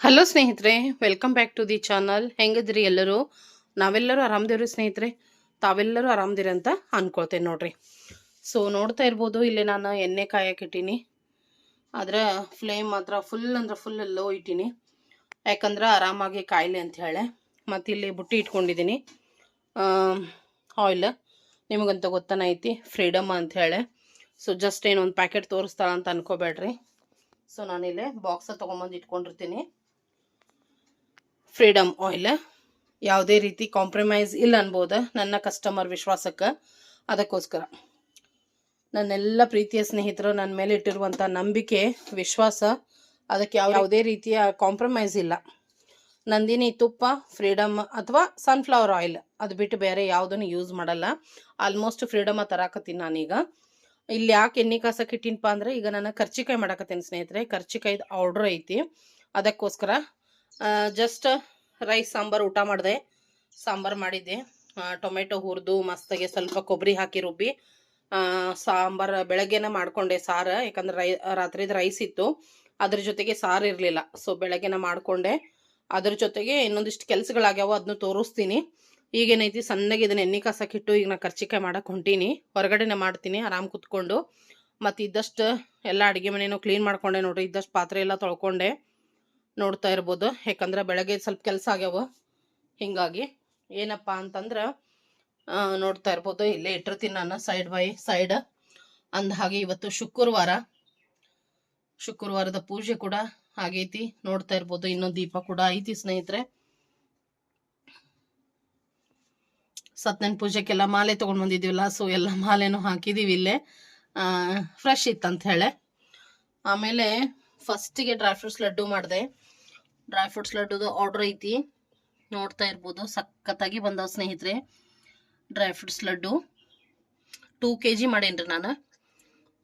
Hello ಸ್ನೇಹಿತರೆ, welcome back to the channel. ಹೆಂಗಿದ್ರಿ ಎಲ್ಲರೂ? ನಾವೆಲ್ಲರೂ ಆರಾಮದೇವ್ರಿ ಸ್ನೇಹಿತರೆ. ತಾವೆಲ್ಲರೂ ಆರಾಮದಿರಿ ಅಂತ ಅನ್ಕೊಳ್ತೇನೆ ನೋಡ್ರಿ. ಸೊ ನೋಡ್ತಾ ಇರ್ಬೋದು, ಇಲ್ಲಿ ನಾನು ಎಣ್ಣೆ ಕಾಯಕ್ಕಿಟ್ಟೀನಿ. ಆದ್ರೆ ಫ್ಲೇಮ್ ಮಾತ್ರ ಫುಲ್ ಅಂದ್ರೆ ಫುಲ್ ಲೋ ಇಟ್ಟೀನಿ, ಯಾಕಂದ್ರೆ ಆರಾಮಾಗಿ ಕಾಯಿಲೆ ಅಂತ ಹೇಳಿ. ಮತ್ತು ಇಲ್ಲಿ ಬುಟ್ಟಿ ಇಟ್ಕೊಂಡಿದ್ದೀನಿ ಆಯಿಲ್. ನಿಮಗಂತ ಗೊತ್ತಾನ ಐತಿ, ಫ್ರೀಡಮ್ ಅಂತ ಹೇಳಿ. ಸೊ ಜಸ್ಟ್ ಏನೊಂದು ಪ್ಯಾಕೆಟ್ ತೋರಿಸ್ತಾಳ ಅಂತ ಅನ್ಕೋಬೇಡ್ರಿ. ಸೊ ನಾನಿಲ್ಲೇ ಬಾಕ್ಸ ತೊಗೊಂಬಂದು ಇಟ್ಕೊಂಡಿರ್ತೀನಿ. ಫ್ರೀಡಮ್ ಆಯಿಲ್ ಯಾವುದೇ ರೀತಿ ಕಾಂಪ್ರಮೈಸ್ ಇಲ್ಲ ಅನ್ಬೋದು ನನ್ನ ಕಸ್ಟಮರ್ ವಿಶ್ವಾಸಕ್ಕೆ. ಅದಕ್ಕೋಸ್ಕರ ನನ್ನೆಲ್ಲ ಪ್ರೀತಿಯ ಸ್ನೇಹಿತರು ನನ್ನ ಮೇಲೆ ಇಟ್ಟಿರುವಂಥ ನಂಬಿಕೆ, ವಿಶ್ವಾಸ, ಅದಕ್ಕೆ ಯಾವುದೇ ರೀತಿಯ ಕಾಂಪ್ರಮೈಸ್ ಇಲ್ಲ. ನಂದಿನಿ ತುಪ್ಪ, ಫ್ರೀಡಮ್ ಅಥವಾ ಸನ್ಫ್ಲವರ್ ಆಯಿಲ್, ಅದು ಬಿಟ್ಟು ಬೇರೆ ಯಾವುದನ್ನು ಯೂಸ್ ಮಾಡಲ್ಲ. ಆಲ್ಮೋಸ್ಟ್ ಫ್ರೀಡಮ್ ತರಾಕತ್ತೀನಿ ನಾನೀಗ. ಇಲ್ಲಿ ಯಾಕೆ ಎಣ್ಣೆ ಕಾಸಕ್ಕೆ ಇಟ್ಟಿನಪ್ಪ ಅಂದರೆ, ಈಗ ನಾನು ಕರ್ಚಿಕಾಯಿ ಮಾಡಕತ್ತೀನಿ ಸ್ನೇಹಿತರೆ. ಕರ್ಚಿಕಾಯ್ದು ಆರ್ಡ್ರ್ ಐತಿ, ಅದಕ್ಕೋಸ್ಕರ ಜಸ್ಟ್ ರೈಸ್ ಸಾಂಬಾರು ಊಟ ಮಾಡಿದೆ. ಸಾಂಬಾರು ಮಾಡಿದ್ದೆ, ಟೊಮೆಟೊ ಹುರಿದು ಮಸ್ತಾಗೆ ಸ್ವಲ್ಪ ಕೊಬ್ಬರಿ ಹಾಕಿ ರುಬ್ಬಿ ಸಾಂಬಾರು ಬೆಳಗ್ಗೆನ ಮಾಡಿಕೊಂಡೆ. ಸಾರು, ಯಾಕಂದ್ರೆ ರಾತ್ರಿದು ರೈಸ್ ಇತ್ತು, ಅದ್ರ ಜೊತೆಗೆ ಸಾರು ಇರಲಿಲ್ಲ. ಸೊ ಬೆಳಗ್ಗೆನ ಮಾಡಿಕೊಂಡೆ. ಅದ್ರ ಜೊತೆಗೆ ಇನ್ನೊಂದಿಷ್ಟು ಕೆಲಸಗಳಾಗ್ಯಾವ, ಅದನ್ನು ತೋರಿಸ್ತೀನಿ. ಈಗೇನೈತಿ, ಸಣ್ಣಗೆ ಇದನ್ನ ಎಣ್ಣೆ ಕಾಸಕ್ಕಿಟ್ಟು ಈಗ ನಾ ಕರ್ಚಿಕಾಯಿ ಮಾಡಕ್ಕೆ ಹೊಂಟೀನಿ. ಹೊರಗಡೆನೆ ಮಾಡ್ತೀನಿ ಆರಾಮ್ ಕುತ್ಕೊಂಡು. ಮತ್ತು ಇದ್ದಷ್ಟು ಎಲ್ಲ ಅಡುಗೆ ಮನೆಯೂ ಕ್ಲೀನ್ ಮಾಡ್ಕೊಂಡೆ ನೋಡ್ರಿ. ಇದ್ದಷ್ಟು ಪಾತ್ರೆ ಎಲ್ಲ ತೊಳ್ಕೊಂಡೆ, ನೋಡ್ತಾ ಇರ್ಬೋದು. ಯಾಕಂದ್ರೆ ಬೆಳಗ್ಗೆ ಸ್ವಲ್ಪ ಕೆಲಸ ಆಗ್ಯಾವ, ಹಿಂಗಾಗಿ ಏನಪ್ಪ ಅಂತಂದ್ರೆ ನೋಡ್ತಾ ಇರ್ಬೋದು, ಇಲ್ಲೇ ಇಟ್ಟಿರ್ತೀನಿ ನಾನು ಸೈಡ್ ಬೈ ಸೈಡ್. ಅಂದ ಹಾಗೆ ಇವತ್ತು ಶುಕ್ರವಾರದ ಪೂಜೆ ಕೂಡ ಆಗೈತಿ, ನೋಡ್ತಾ ಇರ್ಬೋದು. ಇನ್ನೊಂದು ದೀಪ ಕೂಡ ಐತಿ ಸ್ನೇಹಿತರೆ. ಸತ್ಯನಾರಾಯಣ ಪೂಜೆಗೆಲ್ಲ ಮಾಲೆ ತೊಗೊಂಡು ಬಂದಿದ್ದೀವಲ್ಲ, ಸೊ ಎಲ್ಲ ಮಾಲೆನೂ ಹಾಕಿದ್ದೀವಿ ಇಲ್ಲೇ. ಫ್ರೆಶ್ ಇತ್ತಂತ ಹೇಳಿ. ಆಮೇಲೆ ಫಸ್ಟಿಗೆ ಡ್ರೈ ಫ್ರೂಟ್ಸ್ ಲಡ್ಡು ಮಾಡಿದೆ. ಡ್ರೈ ಫ್ರೂಟ್ಸ್ ಲಡ್ಡುದು ಆರ್ಡ್ರ್ ಐತಿ, ನೋಡ್ತಾ ಇರ್ಬೋದು. ಸಖತ್ತಾಗಿ ಬಂದವು ಸ್ನೇಹಿತರೆ ಡ್ರೈ ಫ್ರೂಟ್ಸ್ ಲಡ್ಡು. 2 kg ಮಾಡೇನ್ರಿ ನಾನು.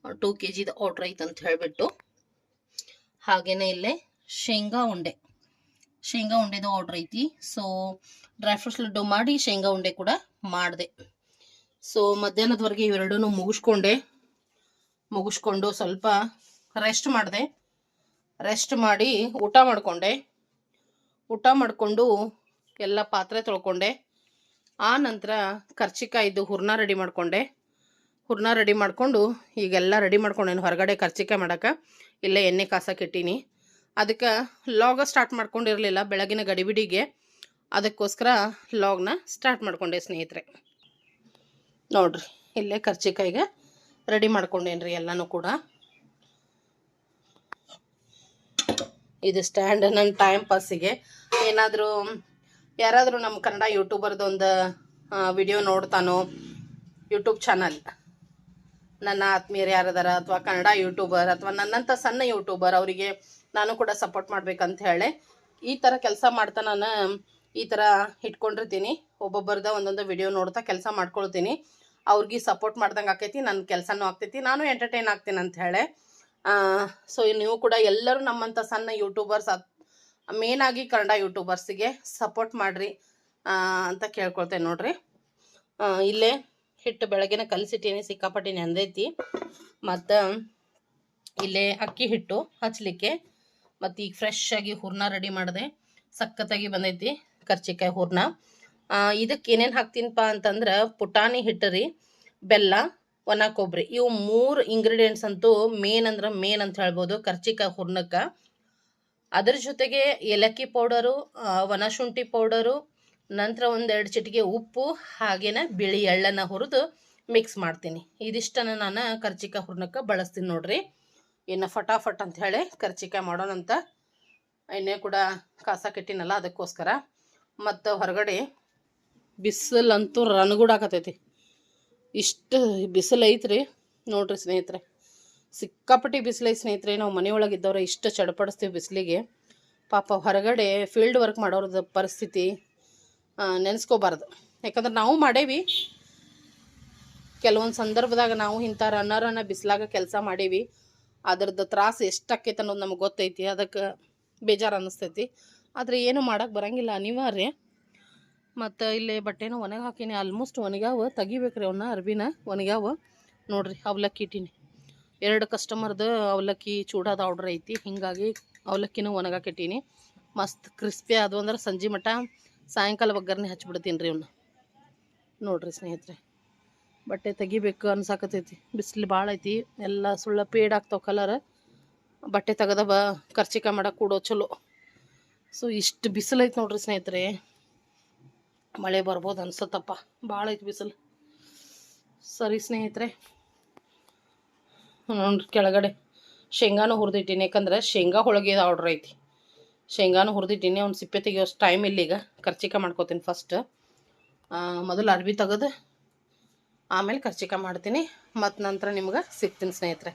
2 kgದು ಆರ್ಡ್ರ್ ಐತೆ ಅಂತ ಹೇಳಿಬಿಟ್ಟು. ಹಾಗೇನೆ ಇಲ್ಲೇ ಶೇಂಗಾ ಉಂಡೆದು ಆರ್ಡ್ರ್ ಐತಿ. ಸೊ ಡ್ರೈ ಫ್ರೂಟ್ಸ್ ಲಡ್ಡು ಮಾಡಿ ಶೇಂಗಾ ಉಂಡೆ ಕೂಡ ಮಾಡಿದೆ. ಸೊ ಮಧ್ಯಾಹ್ನದವರೆಗೆ ಇವೆರಡೂ ಮುಗಿಸ್ಕೊಂಡು ಸ್ವಲ್ಪ ರೆಸ್ಟ್ ಮಾಡಿದೆ. ರೆಸ್ಟ್ ಮಾಡಿ ಊಟ ಮಾಡಿಕೊಂಡು ಎಲ್ಲ ಪಾತ್ರೆ ತೊಳ್ಕೊಂಡೆ. ಆ ನಂತರ ಕರ್ಚಿಕಾಯ್ದು ಹೂರ್ಣ ರೆಡಿ ಮಾಡಿಕೊಂಡು ಈಗೆಲ್ಲ ರೆಡಿ ಮಾಡ್ಕೊಂಡೇನು ಹೊರಗಡೆ ಕರ್ಚಿಕಾಯಿ ಮಾಡೋಕೆ. ಇಲ್ಲೇ ಎಣ್ಣೆ ಕಾಸಕ್ಕೆ ಇಟ್ಟೀನಿ. ಅದಕ್ಕೆ ಲಾಗ ಸ್ಟಾರ್ಟ್ ಮಾಡ್ಕೊಂಡಿರಲಿಲ್ಲ ಬೆಳಗಿನ ಗಡಿಬಿಡಿಗೆ, ಅದಕ್ಕೋಸ್ಕರ ಲಾಗ್ನ ಸ್ಟಾರ್ಟ್ ಮಾಡ್ಕೊಂಡೆ ಸ್ನೇಹಿತರೆ. ನೋಡ್ರಿ, ಇಲ್ಲೇ ಕರ್ಚಿಕಾಯಿಗೆ ರೆಡಿ ಮಾಡ್ಕೊಂಡೇನ್ರಿ ಎಲ್ಲನೂ ಕೂಡ. ಇದು ಸ್ಟ್ಯಾಂಡ್ ನನ್ನ ಟೈಮ್ ಪಾಸಿಗೆ. ಯಾರಾದರೂ ನಮ್ಮ ಕನ್ನಡ ಯೂಟ್ಯೂಬರ್ದು ಒಂದು ವಿಡಿಯೋ ನೋಡ್ತಾನೋ, ಯೂಟ್ಯೂಬ್ ಚಾನಲ್, ನನ್ನ ಆತ್ಮೀಯರು ಯಾರದಾರ ಅಥವಾ ಕನ್ನಡ ಯೂಟ್ಯೂಬರ್ ಅಥವಾ ನನ್ನಂಥ ಸಣ್ಣ ಯೂಟ್ಯೂಬರ್, ಅವರಿಗೆ ನಾನು ಕೂಡ ಸಪೋರ್ಟ್ ಮಾಡ್ಬೇಕಂತ ಹೇಳಿ ಈ ಥರ ಕೆಲಸ ಮಾಡ್ತಾ ನಾನು ಈ ಥರ ಇಟ್ಕೊಂಡಿರ್ತೀನಿ. ಒಬ್ಬೊಬ್ಬರದ ಒಂದೊಂದು ವಿಡಿಯೋ ನೋಡ್ತಾ ಕೆಲಸ ಮಾಡ್ಕೊಳ್ತೀನಿ. ಅವ್ರಿಗೆ ಸಪೋರ್ಟ್ ಮಾಡ್ದಂಗೆ ಆಕೈತಿ, ನನ್ನ ಕೆಲಸನೂ ಆಗ್ತೈತಿ, ನಾನು ಎಂಟರ್ಟೈನ್ ಆಗ್ತೀನಿ ಅಂತ ಹೇಳಿ. ಸೊ ನೀವು ಕೂಡ ಎಲ್ಲರೂ ನಮ್ಮಂಥ ಸಣ್ಣ ಯೂಟ್ಯೂಬರ್ಸ್, ಮೇನಾಗಿ ಕನ್ನಡ ಯೂಟ್ಯೂಬರ್ಸಿಗೆ ಸಪೋರ್ಟ್ ಮಾಡಿರಿ ಅಂತ ಕೇಳ್ಕೊಳ್ತೇನೆ ನೋಡ್ರಿ. ಇಲ್ಲೇ ಹಿಟ್ಟು ಬೆಳಗ್ಗೆನ ಕಲಸಿಟ್ಟೀನಿ, ಸಿಕ್ಕಾಪಟ್ಟಿ ನೆಂದೈತಿ. ಮತ್ತು ಇಲ್ಲೇ ಅಕ್ಕಿ ಹಿಟ್ಟು ಹಚ್ಚಲಿಕ್ಕೆ. ಮತ್ತು ಈಗ ಫ್ರೆಶ್ ಆಗಿ ಹೂರ್ಣ ರೆಡಿ ಮಾಡಿದೆ. ಸಖತ್ತಾಗಿ ಬಂದೈತಿ ಕರ್ಚಿಕಾಯಿ ಹೂರ್ಣ. ಇದಕ್ಕೆ ಏನೇನು ಹಾಕ್ತೀನಪ್ಪ ಅಂತಂದ್ರೆ, ಪುಟಾಣಿ ಹಿಟ್ಟು ರೀ, ಬೆಲ್ಲ, ಒಣ ಕೊಬ್ಬರಿ, ಇವು 3 ಇಂಗ್ರೀಡಿಯೆಂಟ್ಸ್ ಅಂತೂ ಮೇನ್ ಅಂತ ಹೇಳ್ಬೋದು ಕರ್ಚಿಕಾಯಿ ಹೂರ್ಣಕ್ಕೆ. ಅದ್ರ ಜೊತೆಗೆ ಏಲಕ್ಕಿ ಪೌಡರು, ಒಣಶುಂಠಿ ಪೌಡರು, ನಂತರ 1-2 ಚಿಟಿಕೆ ಉಪ್ಪು, ಹಾಗೇನ ಬಿಳಿ ಎಳ್ಳನ್ನು ಹುರಿದು ಮಿಕ್ಸ್ ಮಾಡ್ತೀನಿ. ಇದಿಷ್ಟನ್ನು ನಾನು ಕರ್ಚಿಕಾಯಿ ಹೂರ್ಣಕ್ಕೆ ಬಳಸ್ತೀನಿ ನೋಡ್ರಿ. ಇನ್ನು ಫಟಾಫಟ್ ಅಂತ ಹೇಳಿ ಕರ್ಚಿಕಾಯಿ ಮಾಡೋಣಂತ ಎಣ್ಣೆ ಕೂಡ ಕಾಸಕ್ಕಿಟ್ಟಿನಲ್ಲ, ಅದಕ್ಕೋಸ್ಕರ. ಮತ್ತು ಹೊರಗಡೆ ಬಿಸಿಲಂತೂ ರನಗೂಡಾಕತೈತಿ. ಇಷ್ಟು ಬಿಸಿಲು ಐತ್ರಿ ನೋಡ್ರಿ ಸ್ನೇಹಿತರೆ, ಸಿಕ್ಕಾಪಟ್ಟಿ ಬಿಸಿಲೈತಿ ಸ್ನೇಹಿತರೆ. ನಾವು ಮನೆಯೊಳಗಿದ್ದವ್ರೆ ಇಷ್ಟು ಚಡಪಡಿಸ್ತೀವಿ ಬಿಸಿಲಿಗೆ. ಪಾಪ ಹೊರಗಡೆ ಫೀಲ್ಡ್ ವರ್ಕ್ ಮಾಡೋರದ ಪರಿಸ್ಥಿತಿ ನೆನೆಸ್ಕೋಬಾರ್ದು. ಯಾಕಂದ್ರೆ ನಾವು ಮಾಡೇವಿ, ಕೆಲವೊಂದು ಸಂದರ್ಭದಾಗ ನಾವು ಇಂಥ ರನ್ನರನ್ನು ಬಿಸಿಲಾಗ ಕೆಲಸ ಮಾಡೇವಿ. ಅದ್ರದ್ದು ತ್ರಾಸು ಎಷ್ಟಾಕೈತೆ ಅನ್ನೋದು ನಮಗೆ ಗೊತ್ತೈತಿ. ಅದಕ್ಕೆ ಬೇಜಾರು ಅನ್ನಿಸ್ತೈತಿ, ಆದರೆ ಏನು ಮಾಡೋಕ್ಕೆ ಬರೋಂಗಿಲ್ಲ, ಅನಿವಾರ್ಯ. ಮತ್ತು ಇಲ್ಲಿ ಬಟ್ಟೆನೂ ಒಣಗಿ ಹಾಕೀನಿ, ಆಲ್ಮೋಸ್ಟ್ ಒಣಗ್ಯಾವ. ತೆಗಿಬೇಕ್ರಿ ಅವನ್ನ, ಅರ್ಬಿನ ಒಣಗ್ಯಾವ ನೋಡ್ರಿ. ಅವಲಕ್ಕಿ ಇಟ್ಟೀನಿ, 2 ಕಸ್ಟಮರ್ದು ಅವಲಕ್ಕಿ ಚೂಡಾದ ಆರ್ಡ್ರ್ ಐತಿ, ಹೀಗಾಗಿ ಅವಲಕ್ಕಿನೂ ಒಣಗಾಕಿಟ್ಟೀನಿ. ಮಸ್ತ್ ಕ್ರಿಸ್ಪಿ ಅದು ಅಂದ್ರೆ ಸಂಜೆ ಮಟ್ಟ ಸಾಯಂಕಾಲ ಒಗ್ಗರಣೆ ಹಚ್ಬಿಡ್ತೀನಿ ರೀ ಇವನ್ನ. ನೋಡಿರಿ ಸ್ನೇಹಿತರೆ, ಬಟ್ಟೆ ತೆಗಿಬೇಕು ಅನ್ಸಾಕತೈತಿ. ಬಿಸಿಲು ಭಾಳ ಐತಿ, ಎಲ್ಲ ಸುಳ್ಳ ಪೇಡ್ ಆಗ್ತಾವೆ ಕಲರ್. ಬಟ್ಟೆ ತೆಗೆದ ಕರ್ಚಿಕ ಮಾಡಕ್ಕೆ ಕೂಡೋ ಚಲೋ. ಸೊ ಇಷ್ಟು ಬಿಸಿಲು ಐತೆ ನೋಡ್ರಿ ಸ್ನೇಹಿತರೆ, ಮಳೆ ಬರ್ಬೋದು ಅನ್ಸತ್ತಪ್ಪ, ಭಾಳ ಐತಿ ಬಿಸಿಲು. ಸರಿ ಸ್ನೇಹಿತರೆ, ನೋಡ್ರಿ ಕೆಳಗಡೆ ಶೇಂಗಾನು ಹುರಿದಿಟ್ಟಿನಿ, ಯಾಕಂದ್ರೆ ಶೇಂಗಾ ಹೋಳಿಗೆ ಆರ್ಡ್ರ್ ಐತಿ. ಶೇಂಗಾನು ಹುರಿದಿಟ್ಟಿನಿ, ಒಂದು ಸಿಪ್ಪೆ ತೆಗಿಯೋಷ್ಟು ಟೈಮ್ ಇಲ್ಲ. ಈಗ ಕರ್ಚಿಕ ಮಾಡ್ಕೋತೀನಿ ಫಸ್ಟ್. ಮೊದಲು ಅರ್ಬಿ ತೆಗೆದು ಆಮೇಲೆ ಕರ್ಚಿಕ ಮಾಡ್ತೀನಿ, ಮತ್ತು ನಂತರ ನಿಮ್ಗೆ ಸಿಗ್ತೀನಿ ಸ್ನೇಹಿತರೆ.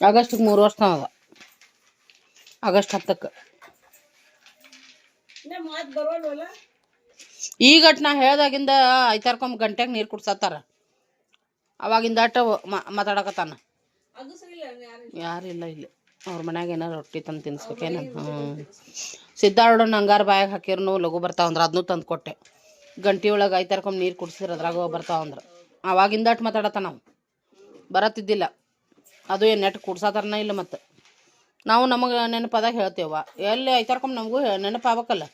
ಆಗಸ್ಟಿಗೆ 3 ವರ್ಷ ಅದ, ಆಗಸ್ಟ್ 10ಕ್ಕೆ. ಈಗ ನಾ ಹೇಳ್ದಾಗಿಂದ ಐತಾರ್ಕೊಂಬ ಗಂಟೆಗೆ ನೀರು ಕುಡ್ಸತ್ತಾರ, ಅವಾಗಿಂದ ಮಾತಾಡಕತ್ತಾನ. ಯಾರಿಲ್ಲ ಇಲ್ಲಿ, ಅವ್ರ ಮನ್ಯಾಗ ಏನಾರು ರೊಟ್ಟಿ ತಂದು ತಿನ್ಸ್ಬೇಕೇನ. ಸಿದ್ದಾರ್ಡನ್ ಹಂಗಾರ ಬಾಯಾಗ ಹಾಕಿರ್ನು ಲಘು ಬರ್ತಾವಂದ್ರೆ ಅದನ್ನೂ ತಂದು ಕೊಟ್ಟೆ. ಗಂಟಿ ಒಳಗೆ ಐತಾರ್ಕೊಂಬ ನೀರು ಕುಡ್ಸಿದ್ರೆ ಅದ್ರಾಗ ಬರ್ತಾವಂದ್ರೆ ಅವಾಗಿಂದ ಮಾತಾಡತ್ತ. ನಾವು ಬರತ್ತಿದ್ದಿಲ್ಲ, ಅದು ಏನು ನೆಟ್ ಕುಡ್ಸತ್ತಾರನ ಇಲ್ಲ. ಮತ್ತು ನಾವು ನಮಗೆ ನೆನಪದಾಗ ಹೇಳ್ತೇವ, ಎಲ್ಲಿ ಐತಾರ್ಕೊಂಬ ನಮಗೂ ನೆನಪಾಗಬೇಕಲ್ಲ,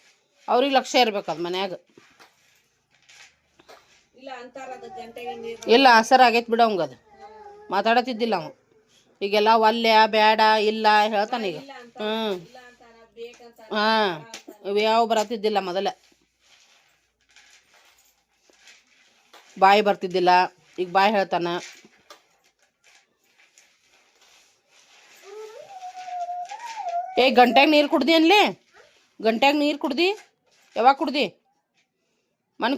ಅವ್ರಿಗೆ ಲಕ್ಷ್ಯ ಇರ್ಬೇಕು ಅದು ಮನ್ಯಾಗ. ಇಲ್ಲ ಆಸರ ಆಗೈತೆ ಬಿಡ ಅವಂಗ, ಅದು ಮಾತಾಡತ್ತಿದ್ದಿಲ್ಲ ಅವ. ಈಗೆಲ್ಲ ಒಲ್ಲೆ ಬೇಡ ಇಲ್ಲ ಹೇಳ್ತಾನೀಗ. ಹಾಂ ಯಾವ ಬರತ್ತಿದ್ದಿಲ್ಲ, ಮೊದಲ ಬಾಯಿ ಬರ್ತಿದ್ದಿಲ್ಲ, ಈಗ ಬಾಯಿ ಹೇಳ್ತಾನ. ಗಂಟ್ಯಾಗ ನೀರು ಕುಡ್ದಿ ಅನ್ಲಿ, ಗಂಟ್ಯಾಗ ನೀರು ಕುಡ್ದಿ? ಯಾವಾಗ ಕುಡ್ದಿ?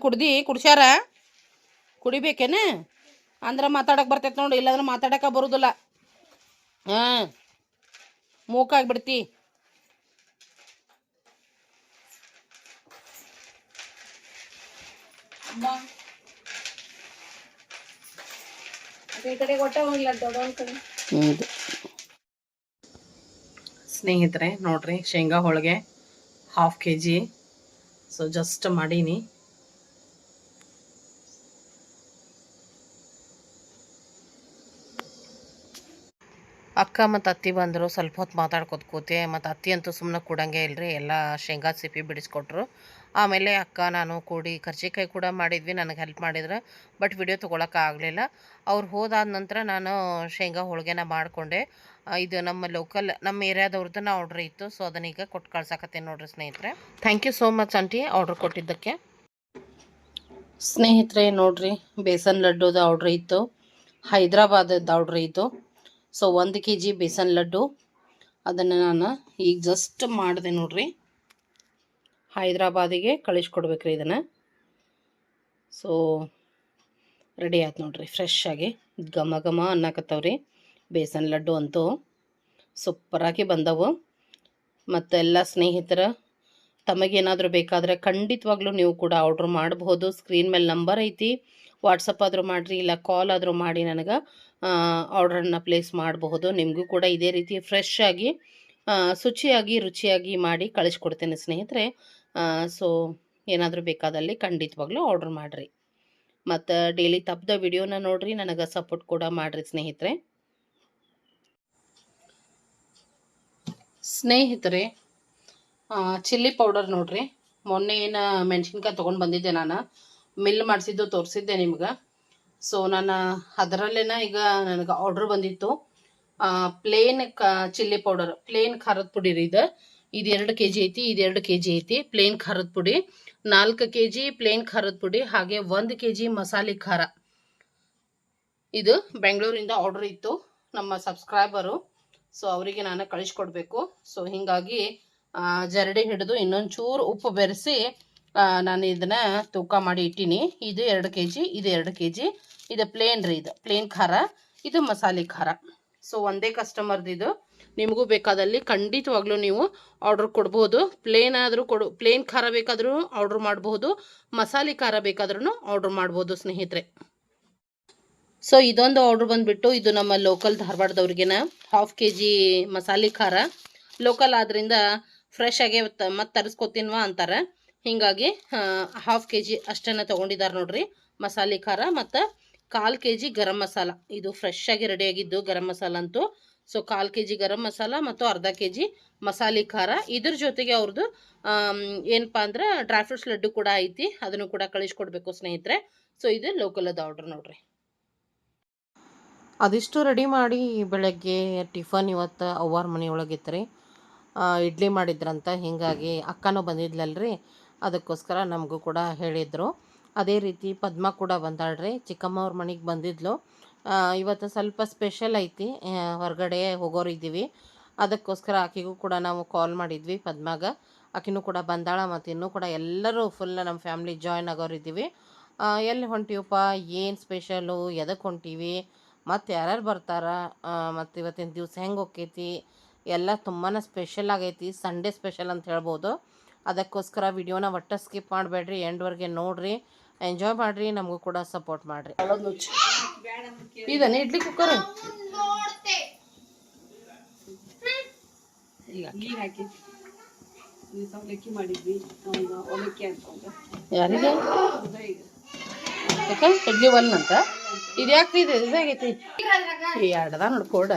ಕುಡ್ದಿ? ಕುಡ್ಸ್ಯಾರ? ಕುಡಿಬೇಕೇನ? ಅಂದ್ರೆ ಮಾತಾಡಕ್ಕೆ ಬರ್ತೈತೆ ನೋಡಿ, ಇಲ್ಲಾಂದ್ರೆ ಮಾತಾಡಕ್ಕೆ ಬರೋದಿಲ್ಲ. ಹಾಂ ಮೂಕಾಗ್ಬಿಡ್ತಿ. ಸ್ನೇಹಿತರೆ ನೋಡ್ರಿ, ಶೇಂಗಾ ಹೋಳಿಗೆ 1/2 kg. ಸೊ ಜಸ್ಟ್ ಮಾಡೀನಿ. ಅಕ್ಕ ಮತ್ತು ಅತ್ತಿ ಬಂದರು, ಸ್ವಲ್ಪ ಹೊತ್ತು ಮಾತಾಡ್ಕೊತ ಕೂತೆ. ಮತ್ತು ಅತ್ತಿ ಅಂತೂ ಸುಮ್ಮನೆ ಕೊಡಂಗೆ ಇಲ್ಲರಿ, ಎಲ್ಲ ಶೇಂಗಾ ಸಿಪ್ಪಿ ಬಿಡಿಸ್ಕೊಟ್ರು. ಆಮೇಲೆ ಅಕ್ಕ ನಾನು ಕೂಡಿ ಕರ್ಜಿಕಾಯಿ ಕೂಡ ಮಾಡಿದ್ವಿ, ನನಗೆ ಹೆಲ್ಪ್ ಮಾಡಿದ್ರು. ಬಟ್ ವಿಡಿಯೋ ತೊಗೊಳಕ್ಕಾಗಲಿಲ್ಲ. ಅವ್ರು ಹೋದಾದ ನಂತರ ನಾನು ಶೇಂಗಾ ಹೋಳಿಗೆನ ಮಾಡಿಕೊಂಡೆ. ಇದು ನಮ್ಮ ಲೋಕಲ್, ನಮ್ಮ ಏರಿಯಾದವ್ರದ್ದು ಆರ್ಡ್ರ್ ಇತ್ತು. ಸೊ ಅದನ್ನೀಗ ಕೊಟ್ಟು ಕಳ್ಸಾಕತ್ತೇನೆ ನೋಡ್ರಿ ಸ್ನೇಹಿತರೆ. Thank you so much aunty order ಕೊಟ್ಟಿದ್ದಕ್ಕೆ. ಸ್ನೇಹಿತರೆ ನೋಡ್ರಿ, ಬೇಸನ್ ಲಡ್ಡುದ ಆರ್ಡ್ರ್ ಇತ್ತು, ಹೈದ್ರಾಬಾದದ ಆರ್ಡ್ರ್ ಇತ್ತು. ಸೊ 1 kg ಬೇಸನ್ ಲಡ್ಡು, ಅದನ್ನು ನಾನು ಈಗ ಜಸ್ಟ್ ಮಾಡಿದೆ ನೋಡ್ರಿ. ಹೈದ್ರಾಬಾದಿಗೆ ಕಳಿಸ್ಕೊಡ್ಬೇಕ್ರಿ ಇದನ್ನು. ಸೊ ರೆಡಿ ಆಯ್ತು ನೋಡ್ರಿ, ಫ್ರೆಶ್ ಆಗಿ ಘಮ ಘಮ ಅನ್ನಕತ್ತವ್ರಿ. ಬೇಸನ್ ಲಡ್ಡು ಅಂತೂ ಸೂಪರಾಗಿ ಬಂದವು. ಮತ್ತು ಎಲ್ಲ ಸ್ನೇಹಿತರ ತಮಗೇನಾದರೂ ಬೇಕಾದರೆ ಖಂಡಿತವಾಗ್ಲೂ ನೀವು ಕೂಡ ಆರ್ಡ್ರ್ ಮಾಡಬಹುದು. ಸ್ಕ್ರೀನ್ ಮೇಲೆ ನಂಬರ್ ಐತಿ, ವಾಟ್ಸಪ್ ಆದರೂ ಮಾಡಿರಿ, ಇಲ್ಲ ಕಾಲ್ ಆದರೂ ಮಾಡಿ ನನಗೆ ಆರ್ಡ್ರನ್ನು ಪ್ಲೇಸ್ ಮಾಡಬಹುದು. ನಿಮಗೂ ಕೂಡ ಇದೇ ರೀತಿ ಫ್ರೆಶ್ ಆಗಿ ಶುಚಿಯಾಗಿ ರುಚಿಯಾಗಿ ಮಾಡಿ ಕಳಿಸ್ಕೊಡ್ತೇನೆ ಸ್ನೇಹಿತರೆ. ಸೊ ಏನಾದರೂ ಬೇಕಾದಲ್ಲಿ ಖಂಡಿತವಾಗ್ಲೂ ಆರ್ಡ್ರ್ ಮಾಡಿರಿ. ಮತ್ತು ಡೈಲಿ ತಪ್ಪದ ವಿಡಿಯೋನ ನೋಡಿರಿ, ನನಗೆ ಸಪೋರ್ಟ್ ಕೂಡ ಮಾಡಿರಿ ಸ್ನೇಹಿತರೆ. ಸ್ನೇಹಿತರೆ ಚಿಲ್ಲಿ ಪೌಡರ್ ನೋಡ್ರಿ, ಮೊನ್ನೆ ಏನು ಮೆಣಸಿನ್ಕಾಯಿ ತೊಗೊಂಡು ಬಂದಿದ್ದೆ, ನಾನು ಮಿಲ್ ಮಾಡಿಸಿದ್ದು ತೋರಿಸಿದ್ದೆ ನಿಮ್ಗೆ. ಸೊ ನಾನು ಅದರಲ್ಲೇನ ಈಗ ನನಗೆ ಆರ್ಡ್ರ್ ಬಂದಿತ್ತು. ಪ್ಲೇನ್ ಚಿಲ್ಲಿ ಪೌಡರ್, ಪ್ಲೇನ್ ಖಾರದ ಪುಡಿ ರೀ. ಇದು 2 kg ಐತಿ, ಇದು 2 kg ಐತಿ. ಪ್ಲೇನ್ ಖಾರದ ಪುಡಿ 4 kg ಪ್ಲೇನ್ ಖಾರದ ಪುಡಿ, ಹಾಗೆ 1 kg ಮಸಾಲೆ ಖಾರ. ಇದು ಬೆಂಗಳೂರಿಂದ ಆರ್ಡ್ರ್ ಇತ್ತು ನಮ್ಮ ಸಬ್ಸ್ಕ್ರೈಬರು. ಸೊ ಅವರಿಗೆ ನಾನು ಕಳಿಸ್ಕೊಡ್ಬೇಕು. ಸೊ ಹೀಗಾಗಿ ಜರಡಿ ಹಿಡಿದು ಇನ್ನೊಂದು ಚೂರು ಉಪ್ಪು ಬೆರೆಸಿ ನಾನು ಇದನ್ನು ತೂಕ ಮಾಡಿ ಇಟ್ಟೀನಿ. ಇದು 2 kg, ಇದು 2 kg. ಇದು ಪ್ಲೇನ್ ರೀ, ಇದು ಪ್ಲೇನ್ ಖಾರ, ಇದು ಮಸಾಲೆ ಖಾರ. ಸೊ ಒಂದೇ ಕಸ್ಟಮರ್ದು ಇದು. ನಿಮಗೂ ಬೇಕಾದಲ್ಲಿ ಖಂಡಿತವಾಗ್ಲೂ ನೀವು ಆರ್ಡ್ರ್ ಕೊಡ್ಬೋದು. ಪ್ಲೇನ್ ಖಾರ ಬೇಕಾದ್ರೂ ಆರ್ಡ್ರ್ ಮಾಡ್ಬೋದು, ಮಸಾಲೆ ಖಾರ ಬೇಕಾದ್ರೂ ಆರ್ಡ್ರ್ ಮಾಡ್ಬೋದು ಸ್ನೇಹಿತರೆ. ಸೊ ಇದೊಂದು ಆರ್ಡ್ರ್ ಬಂದುಬಿಟ್ಟು, ಇದು ನಮ್ಮ ಲೋಕಲ್ ಧಾರವಾಡದವ್ರಿಗೆನ 1/2 kg ಮಸಾಲೆ ಖಾರ. ಲೋಕಲ್ ಆದ್ದರಿಂದ ಫ್ರೆಶ್ ಆಗೇ ಮತ್ತೆ ತರಿಸ್ಕೊತೀನ್ವ ಅಂತಾರೆ. ಹೀಗಾಗಿ 1/2 kg ಅಷ್ಟನ್ನು ತೊಗೊಂಡಿದ್ದಾರೆ ನೋಡ್ರಿ ಮಸಾಲೆ ಖಾರ. ಮತ್ತು 1/4 kg ಗರಂ ಮಸಾಲ. ಇದು ಫ್ರೆಶ್ ಆಗಿ ರೆಡಿಯಾಗಿದ್ದು ಗರಂ ಮಸಾಲ ಅಂತೂ. ಸೊ 1/4 kg ಗರಂ ಮಸಾಲ ಮತ್ತು ಅರ್ಧ kg ಮಸಾಲೆ ಖಾರ. ಇದ್ರ ಜೊತೆಗೆ ಅವ್ರದ್ದು ಏನಪ್ಪ ಅಂದ್ರೆ ಡ್ರೈ ಫ್ರೂಟ್ಸ್ ಲಡ್ಡು ಕೂಡ ಐತಿ, ಅದನ್ನು ಕೂಡ ಕಳಿಸ್ಕೊಡ್ಬೇಕು ಸ್ನೇಹಿತರೆ. ಸೊ ಇದು ಲೋಕಲದ ಆರ್ಡ್ರ್ ನೋಡ್ರಿ. ಅದಿಷ್ಟು ರೆಡಿ ಮಾಡಿ ಬೆಳಗ್ಗೆ ಟಿಫನ್ ಇವತ್ತು ಅವ್ವಾರ ಮನೆಯೊಳಗಿತ್ತು ರೀ. ಇಡ್ಲಿ ಮಾಡಿದ್ರಂತ, ಹೀಗಾಗಿ ಅಕ್ಕನೂ ಬಂದಿದ್ಲಲ್ರಿ, ಅದಕ್ಕೋಸ್ಕರ ನಮಗೂ ಕೂಡ ಹೇಳಿದರು. ಅದೇ ರೀತಿ ಪದ್ಮ ಕೂಡ ಬಂದಾಳ್ರಿ, ಚಿಕ್ಕಮ್ಮ ಅವ್ರ ಮನೆಗೆ ಬಂದಿದ್ಲು. ಇವತ್ತು ಸ್ವಲ್ಪ ಸ್ಪೆಷಲ್ ಐತಿ, ಹೊರಗಡೆ ಹೋಗೋರಿದ್ದೀವಿ, ಅದಕ್ಕೋಸ್ಕರ ಆಕೆಗೂ ಕೂಡ ನಾವು ಕಾಲ್ ಮಾಡಿದ್ವಿ ಪದ್ಮಾಗ. ಆಕೆನೂ ಕೂಡ ಬಂದಾಳ, ಮತ್ತು ಇನ್ನೂ ಕೂಡ ಎಲ್ಲರೂ ಫುಲ್ ನಮ್ಮ ಫ್ಯಾಮ್ಲಿ ಜಾಯ್ನ್ ಆಗೋರಿದ್ದೀವಿ. ಎಲ್ಲಿ ಹೊಂಟೀವಪ್ಪ, ಏನು ಸ್ಪೆಷಲು, ಎದಕ್ಕೆ ಹೊಂಟೀವಿ, ಮತ್ತು ಯಾರ್ಯಾರು ಬರ್ತಾರ, ಮತ್ತು ಇವತ್ತಿನ ದಿವಸ ಹೆಂಗೆ ಹೋಕ್ಕೈತಿ ಎಲ್ಲ ತುಂಬಾ ಸ್ಪೆಷಲ್ ಆಗೈತಿ. ಸಂಡೇ ಸ್ಪೆಷಲ್ ಅಂತ ಹೇಳ್ಬೋದು. ಅದಕ್ಕೋಸ್ಕರ ವಿಡಿಯೋನ ಒಟ್ಟು ಸ್ಕಿಪ್ ಮಾಡಬೇಡ್ರಿ, ಎಂಡ್ವರೆಗೆ ನೋಡಿರಿ, ಎಂಜಾಯ್ ಮಾಡಿರಿ, ನಮಗೂ ಕೂಡ ಸಪೋರ್ಟ್ ಮಾಡಿರಿ. ಇದಾನೆ ಇಡ್ಲಿ ಕುಕ್ಕರ್ ಯಾರಿಗೆ ಇಡ್ಲಿ ಒಲ್ಲಂತ ಇದು ಯಾಕೆ ಇದಾಗೈತಿ. ಎರಡದ ನೋಡ್ಕೊಡ,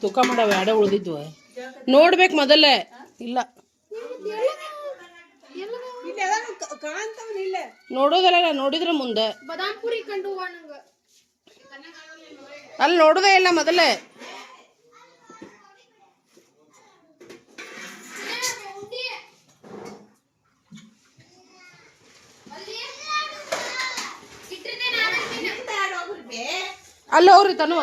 ತೂಕ ಮಾಡವ ಎರಡ ಉಳ್ದಿದ್ವು, ನೋಡ್ಬೇಕು ಮೊದಲೇ. ಇಲ್ಲ ನೋಡೋದಲ್ಲ, ನೋಡಿದ್ರೆ ಮುಂದೆ ಅಲ್ಲಿ ನೋಡೋದೇ ಇಲ್ಲ ಮೊದಲೇ. ಅಲ್ಲಿ ಹೋಗ್ರಿ ತನು,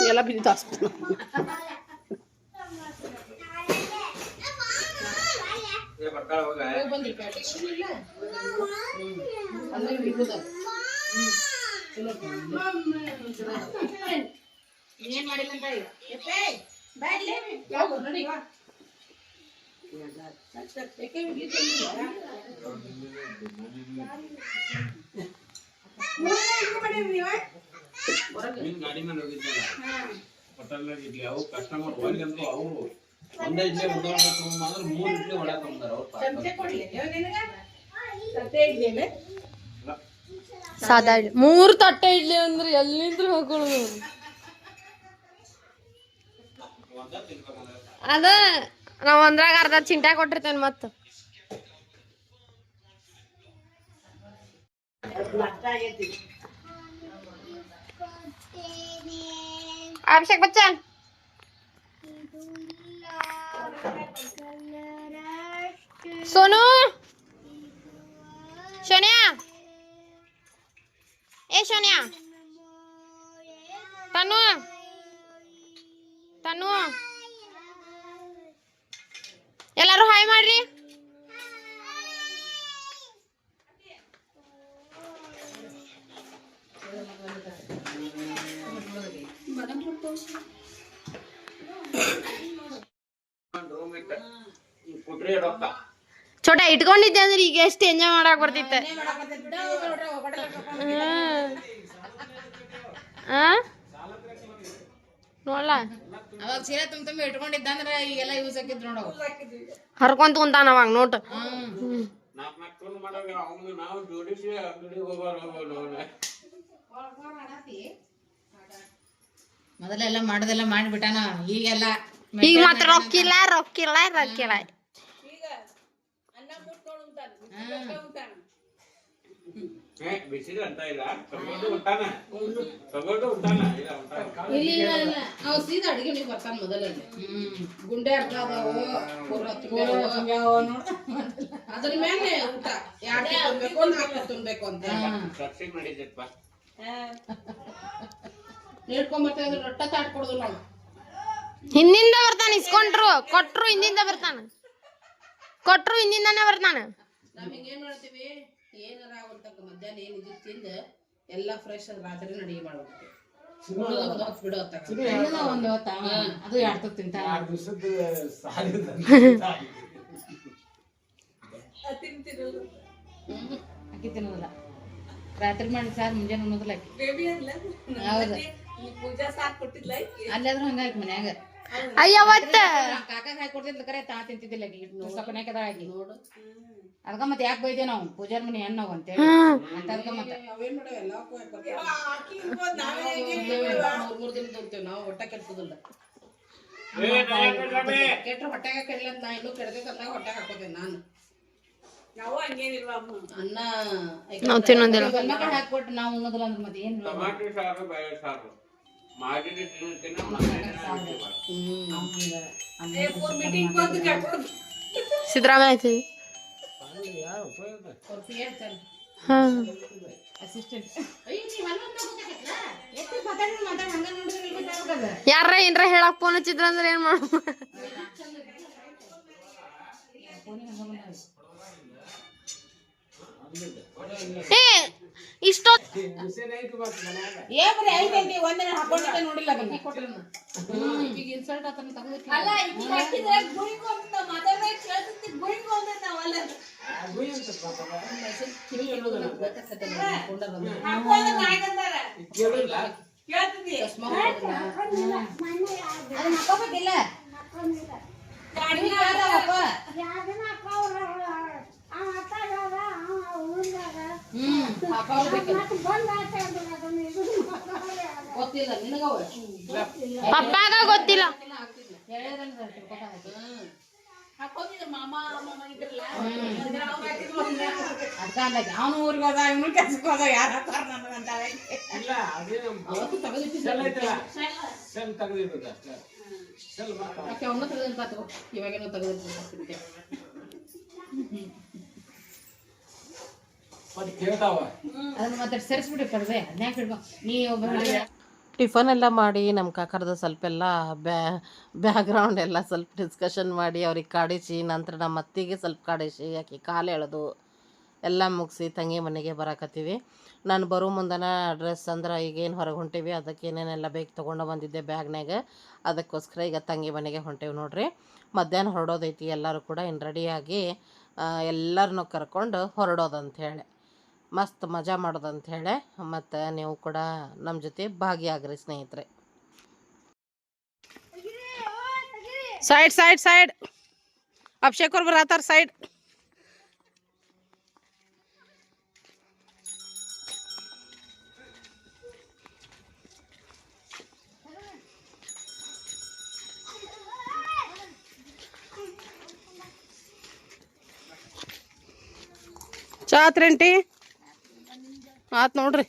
ಎಲ್ಲ ಬಿದ್ದು ಹಾಸ್ಪಿಟಲ್ ಗಾಡಿ ಮೇಲೆ ಹೋಗಿದ್ದಲ್ಲ ಹೋಟೆಲ್ನಾಗ ಇಡ್ಲಿ ಅವು ಕಸ್ಟಮರ್ ಹೋಗಿಂದ್ರು ಅವರು ಒಂದೇ ಇಡ್ಲಿ ಮುದ್ದೆ ಮಾತ್ರ 3 ಇಡ್ಲಿ ಒಳಗೆ ತಂದಾರ. ಸಾದಾ ಇಡ್ಲಿ 3 ತಟ್ಟೆ ಇಡ್ಲಿ ಅಂದ್ರೆ ಎಲ್ಲಿಂದ್ರು ಹೋಗೋದು. ಅದ ನಾವ್ ಒಂದ್ರಾಗ ಅರ್ಧ ಚಿಂಟಾ ಕೊಟ್ಟಿರ್ತೇನೆ. ಮತ್ತ ಅಭಿಷೇಕ್ ಬಚ್ಚನ್ सोनू सोनिया ए सोनिया तनु तनु ಎಲ್ಲರೂ ಹಾಯ್ ಮಾಡ್ರಿ. ಚೋಟ ಇಟ್ಕೊಂಡಿದ್ದೆ ಅಂದ್ರೆ ಈಗ ಎಷ್ಟು ಎಂಜಾಯ್ ಮಾಡಕ್ ಬರ್ತಿತ್ತೆ. ನೋಡ್ಲ ಅವಾಗ ಸೀರೆ ತುಂಬ ಇಟ್ಕೊಂಡಿದ್ದಂದ್ರೆ ಈಗೆಲ್ಲ ಯೂಸ್ ಹಾಕಿದ್ರು ನೋಡವು, ಹರ್ಕೊಂತ ಕುಂತಾನ ಅವಾಗ ನೋಟ್. ಮೊದಲೆಲ್ಲ ಮಾಡೋದೆಲ್ಲ ಮಾಡಿಬಿಟ್ಟಾನ, ಈಗೆಲ್ಲ ಈಗ ಮಾತ್ರ ರೊಕ್ಕಿಲ್ಲ ರೊಕ್ಕಿಲ್ಲ ರೊಕ್ಕಿಲ್ಲ. ಸೀದಾ ಅಡಿಗೆ ಬರ್ತಾನ ಮೊದಲಲ್ಲಿ. ಗುಂಡೆ ಅರ್ಧ ಅದ್ರ ಮೇಲೆ ಊಟ ತುಂಬೇಕು ಅಂತ ನೀಡ್ಕೊಂಬರ್ತಾ ರೊಟ್ಟ ತಾಟ್ ಕೊಡುದು ನಾವು. ಹಿಂದಿಂದ ಬರ್ತಾನ, ಇಸ್ಕೊಂಡ್ರು ಕೊಟ್ರು ಹಿಂದಿಂದ ಬರ್ತಾನ, ಕೊಟ್ರು ಹಿಂದಿಂದಾನೆ ಬರ್ತಾನ. ನಾವ್ ಹಿಂಗೇನ್ ಮಾಡ್ತೀವಿ, ಏನಾರ ಒಂದ್ ತಕ್ಕ ಮಧ್ಯಾಹ್ನ ಏನ್ ಇದ್ ತಿಂದ ಎಲ್ಲಾ ಫ್ರೆಶ್ ರಾತ್ರಿ ಅಡಿಗೆ ಮಾಡ್ಬಿಡ್ತೀವಿ. ಒಂದು ಹೊತ್ತ ಅದು ಯಾಡ್ತ ತಿಂತಾನ. ಅಕ್ಕಿ ತಿನ್ನೋದಿಲ್ಲ, ರಾತ್ರಿ ಮಾಡಿ ಸಾರ್ ಮುಂಜಾನೆ ಅನ್ನೋದಿಲ್ಲ ಅಕ್ಕಿ. ಹೌದು, ಅಲ್ಲಾದ್ರೂ ಹಂಗಾಯ್ತು ಮನ್ಯಾಗ ಅಯ್ಯ ಒತ್ತ ಕಾಕಾಗ ಹಾಕಿ ಕೊಡ್ತಿದ್ಲ ಕರೆ ತಾ ತಿಂತಿದ್ದಿಲ್ಲ ಸಪನ್ಯಾಕದ ಆಗಿ ನೋಡು ಅದಕ್ಕ ಮತ್ತೆ ಯಾಕೆ ಬೈದೆ ನಾವು ಪೂಜಾರ್ ಮನಿ ಹೆಣ್ಣು ಅಂತೇಳಿ ಅಂತ ಅದಕ್ಕ ಮತ್ತೆ ಮೂರ್ ದಿನ ತೋರ್ತೇವೆ ನಾವು ಹೊಟ್ಟೆ ಕೆಡ್ತದಿಲ್ಲ ಕೆಟ್ರ ಹೊಟ್ಟೆಗೆ ಕೆಡಲ ನಾ ಇನ್ನೂ ಕೆಡ್ತೈತಂದಾಗ ಹೊಟ್ಟೆಗೆ ಹಾಕೋತೇನೆ ನಾನು ಅನ್ನ ನಾವು ತಿನ್ನೋದಿಲ್ಲ ಗಂಡ್ಮಕ್ಳು ಹಾಕ್ಕೊಟ್ಟು ನಾವು ಉಣ್ಣೋದಿಲ್ಲ ಅಂದ್ರೆ ಮತ್ತೆ ಏನ್ ಟಮಾಟೆ ಸಾರು ಬೇಳೆ ಸಾರು ಮಾಡಿದ್ರೆ ತಿನ್ನ ಸಿದ್ದರಾಮಯ್ಯ ಐತಿ ಹಾ ಅಸಿಸ್ಟೆಂಟ್ ಯಾರ ಏನ್ರ ಹೇಳಕ್ ಫೋನ್ ಹಚ್ಚಿದ್ರ ಅಂದ್ರೆ ಏನ್ ಮಾಡು ಏ ಇಷ್ಟೋ ಏನ್ರಿ ಐತೈತಿ ಒಂದಿನ ಹಾಕೊಂಡಿದ್ದೆ ನೋಡಿಲ್ಲ ಬನ್ನಿ ಈಗ ಇನ್ಸಲ್ಟ್ ಆತನ ತಗೋತಿ ಅದನ್ನ ಹಾಕೋಬೇಕಿಲ್ಲ ಗೊತ್ತಿಲ್ಲ ನಿನಗವ ಪಪ್ಪಾಗ ಗೊತ್ತಿಲ್ಲ ಅದ್ಕ ಅಂದಾಕಿ ಅವನು ಊರಿಗೆ ಹೋದ ಇವನು ಕೆಲ್ಸಕ್ಕೆ ಹೋದ ಯಾರು ಹಾಕ್ತಾರ ನನಗಂತಾಳೆ ಅವತ್ತು ತೆಗೆದಿಟ್ಟಿದ್ದ ಯಾಕೆ ಅವನ್ನ ತೆಗೆದಿರ್ತಾತು ಇವಾಗೇನೋ ತೆಗೆದಿರ್ತಾರೆ ಅದನ್ನ ಮತ್ತೆ ಸೇರಿಸ್ಬಿಟ್ಟು ಕರ್ದೆ ಅದ್ನ್ಯಾಕ ಹಿಡ್ಕೊ ನೀ ಒಬ್ಬ ಟಿಫನ್ ಎಲ್ಲ ಮಾಡಿ ನಮ್ಮ ಕಾಕರ್ದು ಸ್ವಲ್ಪ ಎಲ್ಲ ಬ್ಯಾಕ್ಗ್ರೌಂಡ್ ಎಲ್ಲ ಸ್ವಲ್ಪ ಡಿಸ್ಕಷನ್ ಮಾಡಿ ಅವ್ರಿಗೆ ಕಾಡಿಸಿ ನಂತರ ನಮ್ಮ ಅತ್ತಿಗೆ ಸ್ವಲ್ಪ ಕಾಡಿಸಿ ಆಕೆ ಕಾಲು ಎಳೆದು ಎಲ್ಲ ಮುಗಿಸಿ ತಂಗಿ ಮನೆಗೆ ಬರಾಕತ್ತೀವಿ ನಾನು ಬರೋ ಮುಂದನ ಡ್ರೆಸ್ ಅಂದ್ರೆ ಈಗೇನು ಹೊರಗೆ ಹೊಂಟೀವಿ ಅದಕ್ಕೆ ಏನೇನೆಲ್ಲ ಬೇಕು ತೊಗೊಂಡು ಬಂದಿದ್ದೆ ಬ್ಯಾಗ್ನಾಗ ಅದಕ್ಕೋಸ್ಕರ ಈಗ ತಂಗಿ ಮನೆಗೆ ಹೊಂಟೇವಿ ನೋಡ್ರಿ ಮಧ್ಯಾಹ್ನ ಹೊರಡೋದೈತಿ ಎಲ್ಲರೂ ಕೂಡ ಇನ್ನು ರೆಡಿಯಾಗಿ ಎಲ್ಲರನ್ನೂ ಕರ್ಕೊಂಡು ಹೊರಡೋದಂಥೇಳಿ ಮಸ್ತ್ ಮಜಾ ಮಾಡೋದಂಥೇಳಿ ಮತ್ತು ನೀವು ಕೂಡ ನಮ್ಮ ಜೊತೆ ಭಾಗಿಯಾಗ್ರಿ ಸ್ನೇಹಿತರೆ साइड साइड साइड अभिषेक और बरातर साइड ಚಾತ್ರೇಂಟಿ ಆತ್ ನೋಡ್ರಿ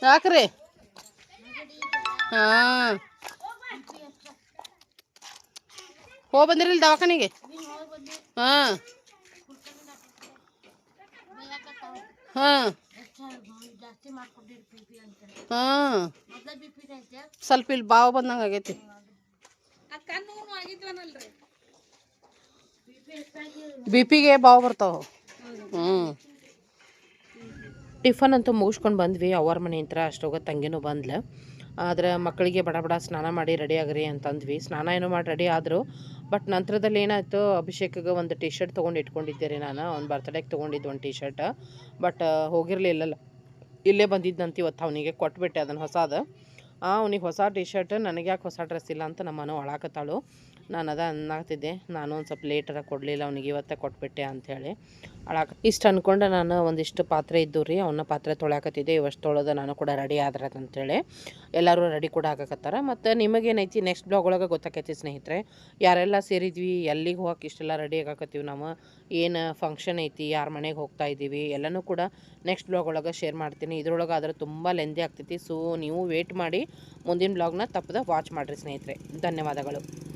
ಯಾಕ್ರಿ ಹಾಂ ಹೋಗಿ ಬಂದಿರಲಿ ದವಾಖಾನಿಗೆ ಹಾಂ ಹಾಂ ಹಾಂ ಸ್ವಲ್ಪ ಇಲ್ಲಿ ಬಾವು ಬಂದಂಗೆ ಆಗೈತಿ ಬಿ ಪಿಗೆ ಬಾವು ಬರ್ತಾವ ಹ್ಞೂ ಟಿಫನ್ ಅಂತೂ ಮುಗಿಸ್ಕೊಂಡು ಬಂದ್ವಿ ಅವ್ರ ಮನೆ ಹತ್ರ ಅಷ್ಟೋಗ ತಂಗಿನೂ ಬಂದ್ಲು ಆದರೆ ಮಕ್ಕಳಿಗೆ ಬಡ ಬಡ ಸ್ನಾನ ಮಾಡಿ ರೆಡಿ ಆಗ್ರಿ ಅಂತಂದ್ವಿ ಸ್ನಾನ ಏನೋ ಮಾಡಿ ರೆಡಿ ಆದರು ಬಟ್ ನಂತರದಲ್ಲಿ ಏನಾಯಿತು ಅಭಿಷೇಕಿಗೆ ಒಂದು ಟಿ ಶರ್ಟ್ ತೊಗೊಂಡು ಇಟ್ಕೊಂಡಿದ್ದೆ ರೀ ನಾನು ಅವ್ನ ಬರ್ತಡೇಗೆ ತೊಗೊಂಡಿದ್ದು ಒಂದು ಟಿ ಶರ್ಟ್ ಬಟ್ ಹೋಗಿರಲಿಲ್ಲಲ್ಲ ಇಲ್ಲೇ ಬಂದಿದ್ದಂತ ಇವತ್ತು ಅವನಿಗೆ ಕೊಟ್ಬಿಟ್ಟೆ ಅದನ್ನು ಹೊಸದು ಅವನಿಗೆ ಹೊಸ ಟಿ ಶರ್ಟ್ ನನಗೆ ಯಾಕೆ ಹೊಸ ಡ್ರೆಸ್ ಇಲ್ಲ ಅಂತ ನಮ್ಮನು ಒಳಾಕತ್ತಾಳು ನಾನು ಅದ ಅನ್ನತ್ತಿದ್ದೆ ನಾನು ಒಂದು ಸ್ವಲ್ಪ ಲೇಟರ ಕೊಡಲಿಲ್ಲ ಅವ್ನಿಗೆ ಇವತ್ತೇ ಕೊಟ್ಬಿಟ್ಟೆ ಅಂಥೇಳಿ ಇಷ್ಟು ಅಂದ್ಕೊಂಡು ನಾನು ಒಂದಿಷ್ಟು ಪಾತ್ರೆ ಇದ್ದು ರೀ ಅವನ್ನ ಪಾತ್ರೆ ತೊಳ್ಯಾಕತ್ತಿದ್ದೆ ಇವಷ್ಟು ತೊಳೆದು ನಾನು ಕೂಡ ರೆಡಿ ಆದ್ರೆ ಅಂತೇಳಿ ಎಲ್ಲರೂ ರೆಡಿ ಕೂಡ ಆಗಕತ್ತಾರ ಮತ್ತು ನಿಮಗೇನೈತಿ ನೆಕ್ಸ್ಟ್ ಬ್ಲಾಗ್ ಒಳಗೆ ಗೊತ್ತಾಕೈತಿ ಸ್ನೇಹಿತರೆ ಯಾರೆಲ್ಲ ಸೇರಿದ್ವಿ ಎಲ್ಲಿಗೆ ಹೋಗಕ್ಕೆ ಇಷ್ಟೆಲ್ಲ ರೆಡಿ ಆಗಾಕತ್ತೀವಿ ನಾವು ಏನು ಫಂಕ್ಷನ್ ಐತಿ ಯಾರ ಮನೆಗೆ ಹೋಗ್ತಾ ಇದ್ದೀವಿ ಎಲ್ಲನೂ ಕೂಡ ನೆಕ್ಸ್ಟ್ ಬ್ಲಾಗ್ ಒಳಗೆ ಶೇರ್ ಮಾಡ್ತೀನಿ ಇದ್ರೊಳಗೆ ಆದರೆ ತುಂಬ ಲೆಂದಿ ಆಗ್ತೈತಿ ಸೊ ನೀವು ವೇಟ್ ಮಾಡಿ ಮುಂದಿನ ಬ್ಲಾಗ್ನ ತಪ್ಪದೆ ವಾಚ್ ಮಾಡಿರಿ ಸ್ನೇಹಿತರೆ ಧನ್ಯವಾದಗಳು.